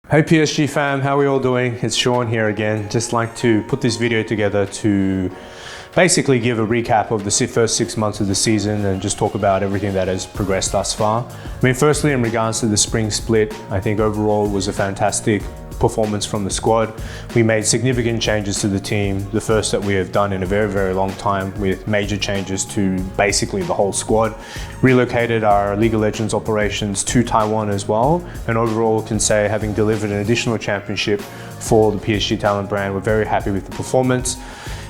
Hey PSG fam, how are we all doing? It's Sean here again. Just like to put this video together to basically give a recap of the first 6 months of the season and just talk about everything that has progressed thus far. I mean, firstly, in regards to the spring split, I think overall it was a fantastic performance from the squad. We made significant changes to the team, the first that we have done in a very, very long time, with major changes to basically the whole squad. Relocated our League of Legends operations to Taiwan as well, and overall can say, having delivered an additional championship for the PSG Talon brand, we're very happy with the performance.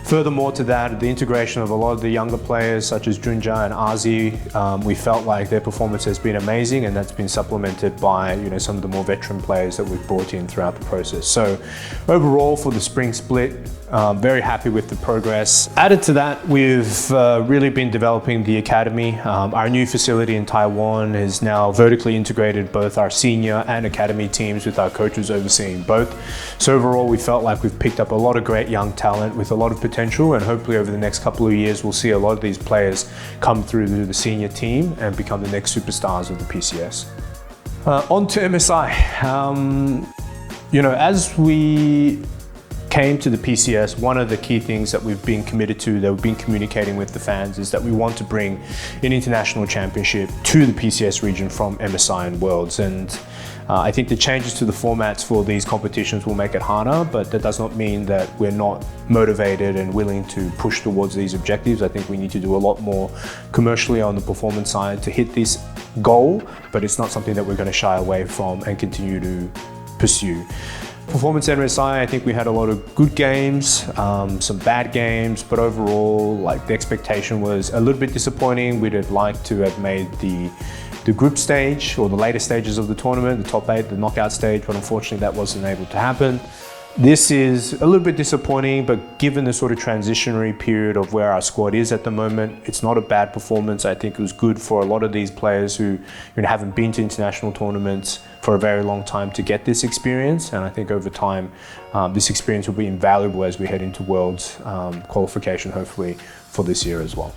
Furthermore to that, the integration of a lot of the younger players such as Junja and Azi, we felt like their performance has been amazing, and that's been supplemented by some of the more veteran players that we've brought in throughout the process. So overall for the spring split, very happy with the progress. Added to that, we've really been developing the academy. Our new facility in Taiwan is now vertically integrated both our senior and academy teams, with our coaches overseeing both. So overall, we felt like we've picked up a lot of great young talent with a lot of potential, and hopefully over the next couple of years, we'll see a lot of these players come through the senior team and become the next superstars of the PCS. On to MSI. As we came to the PCS, one of the key things that we've been committed to, that we've been communicating with the fans, is that we want to bring an international championship to the PCS region from MSI and Worlds. And I think the changes to the formats for these competitions will make it harder, but that does not mean that we're not motivated and willing to push towards these objectives. I think we need to do a lot more commercially on the performance side to hit this goal, but it's not something that we're going to shy away from and continue to pursue. Performance at MSI, I think we had a lot of good games, some bad games, but overall, the expectation was a little bit disappointing. We'd have liked to have made the group stage or the later stages of the tournament, the top 8, the knockout stage, but unfortunately that wasn't able to happen. This is a little bit disappointing, but given the sort of transitionary period of where our squad is at the moment, it's not a bad performance. I think it was good for a lot of these players who haven't been to international tournaments for a very long time to get this experience, and I think over time this experience will be invaluable as we head into Worlds qualification, hopefully for this year as well.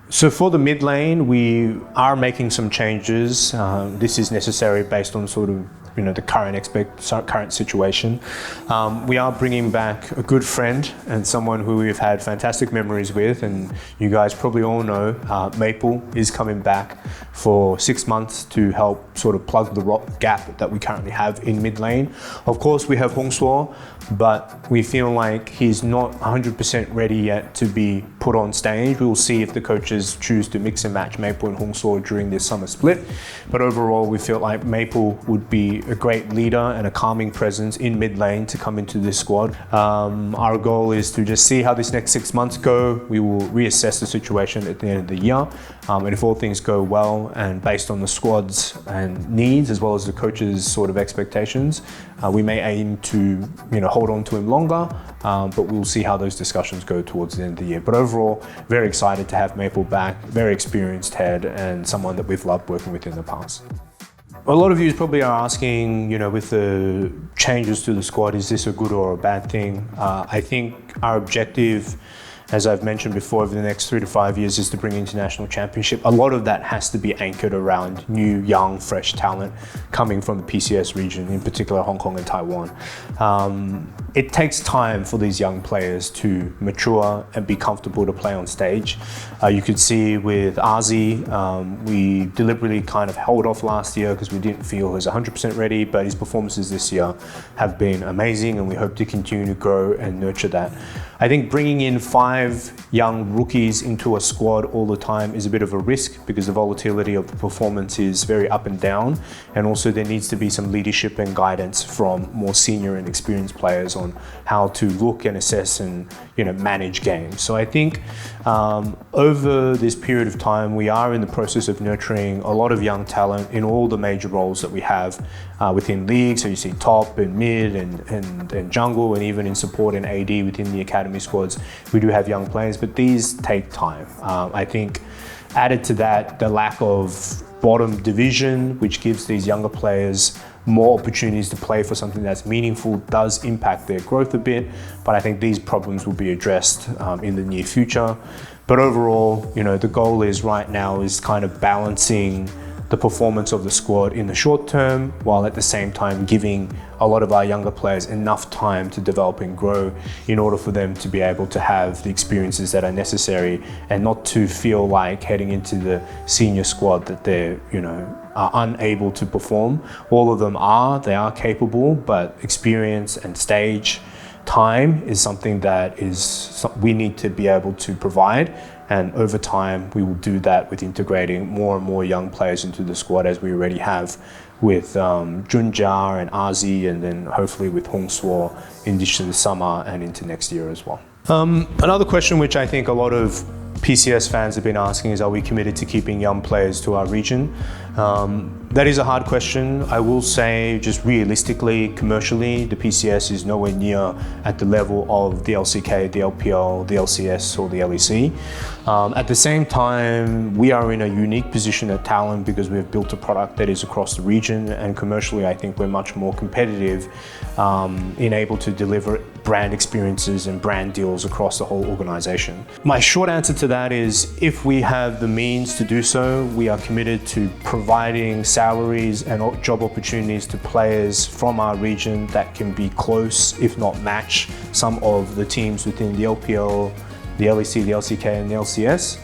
So for the mid lane, we are making some changes. This is necessary based on sort of the current situation. We are bringing back a good friend and someone who we've had fantastic memories with, and you guys probably all know Maple is coming back for 6 months to help sort of plug the gap that we currently have in mid lane. Of course, we have Hong Suo, but we feel like he's not 100% ready yet to be put on stage. We will see if the coaches choose to mix and match Maple and Hong Suo during this summer split. But overall, we feel like Maple would be a great leader and a calming presence in mid lane to come into this squad. Our goal is to just see how this next 6 months go. We will reassess the situation at the end of the year. And if all things go well and based on the squad's and needs as well as the coach's sort of expectations, we may aim to hold on to him longer, but we'll see how those discussions go towards the end of the year. But overall, very excited to have Maple back, very experienced head and someone that we've loved working with in the past. A lot of you probably are asking, with the changes to the squad, is this a good or a bad thing? I think our objective, as I've mentioned before, over the next 3 to 5 years is to bring international championship. A lot of that has to be anchored around new, young, fresh talent coming from the PCS region, in particular Hong Kong and Taiwan. It takes time for these young players to mature and be comfortable to play on stage. You could see with Azi, we deliberately kind of held off last year because we didn't feel he was 100% ready, but his performances this year have been amazing, and we hope to continue to grow and nurture that. I think bringing in 5 young rookies into a squad all the time is a bit of a risk because the volatility of the performance is very up and down, and also there needs to be some leadership and guidance from more senior and experienced players on how to look and assess and manage games. So I think over this period of time, we are in the process of nurturing a lot of young talent in all the major roles that we have within league. So you see top and mid and jungle, and even in support and AD within the academy squads, we do have young players, but these take time. I think added to that, the lack of bottom division, which gives these younger players more opportunities to play for something that's meaningful, does impact their growth a bit, but I think these problems will be addressed in the near future. But overall, the goal is right now is kind of balancing the performance of the squad in the short term, while at the same time giving a lot of our younger players enough time to develop and grow in order for them to be able to have the experiences that are necessary and not to feel like heading into the senior squad that they're, are unable to perform. All of them they are capable, but experience and stage time is something that we need to be able to provide. And over time, we will do that with integrating more and more young players into the squad, as we already have with Junja and Azi, and then hopefully with Hong Suo into the summer and into next year as well. Another question which I think a lot of PCS fans have been asking is, are we committed to keeping young players to our region? That is a hard question. I will say, just realistically, commercially, the PCS is nowhere near at the level of the LCK, the LPL, the LCS, or the LEC. At the same time, we are in a unique position at Talon because we've built a product that is across the region, and commercially, I think we're much more competitive in able to deliver brand experiences and brand deals across the whole organization. My short answer to that is, if we have the means to do so, we are committed to providing salaries and job opportunities to players from our region that can be close, if not match, some of the teams within the LPL, the LEC, the LCK, and the LCS.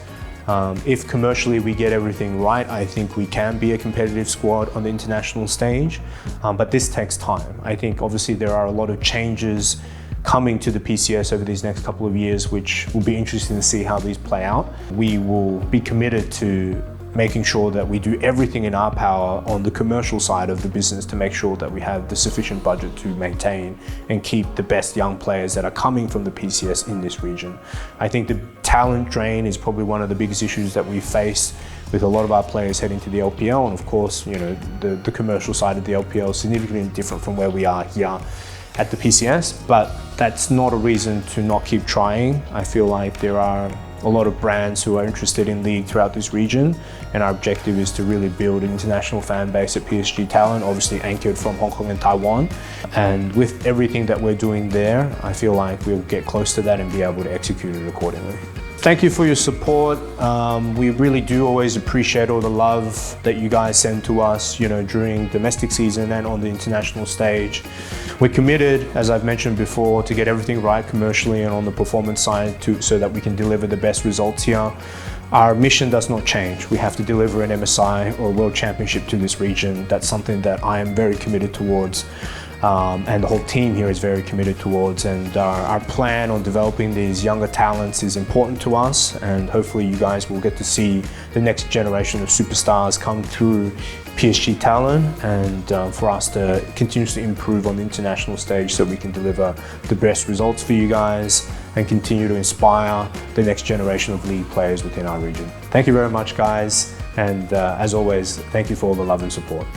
If commercially we get everything right, I think we can be a competitive squad on the international stage, but this takes time. I think obviously there are a lot of changes coming to the PCS over these next couple of years, which will be interesting to see how these play out. We will be committed to making sure that we do everything in our power on the commercial side of the business to make sure that we have the sufficient budget to maintain and keep the best young players that are coming from the PCS in this region. I think the talent drain is probably one of the biggest issues that we face with a lot of our players heading to the LPL, and of course, the commercial side of the LPL is significantly different from where we are here at the PCS, but that's not a reason to not keep trying. I feel like there are a lot of brands who are interested in league throughout this region, and our objective is to really build an international fan base at PSG Talon, obviously anchored from Hong Kong and Taiwan. And with everything that we're doing there, I feel like we'll get close to that and be able to execute it accordingly. Thank you for your support. We really do always appreciate all the love that you guys send to us, during domestic season and on the international stage. We're committed, as I've mentioned before, to get everything right commercially and on the performance side so that we can deliver the best results here. Our mission does not change. We have to deliver an MSI or a World Championship to this region. That's something that I am very committed towards. And the whole team here is very committed towards, and our plan on developing these younger talents is important to us, and hopefully you guys will get to see the next generation of superstars come through PSG Talon, and for us to continuously improve on the international stage so we can deliver the best results for you guys and continue to inspire the next generation of league players within our region. Thank you very much, guys, and as always, thank you for all the love and support.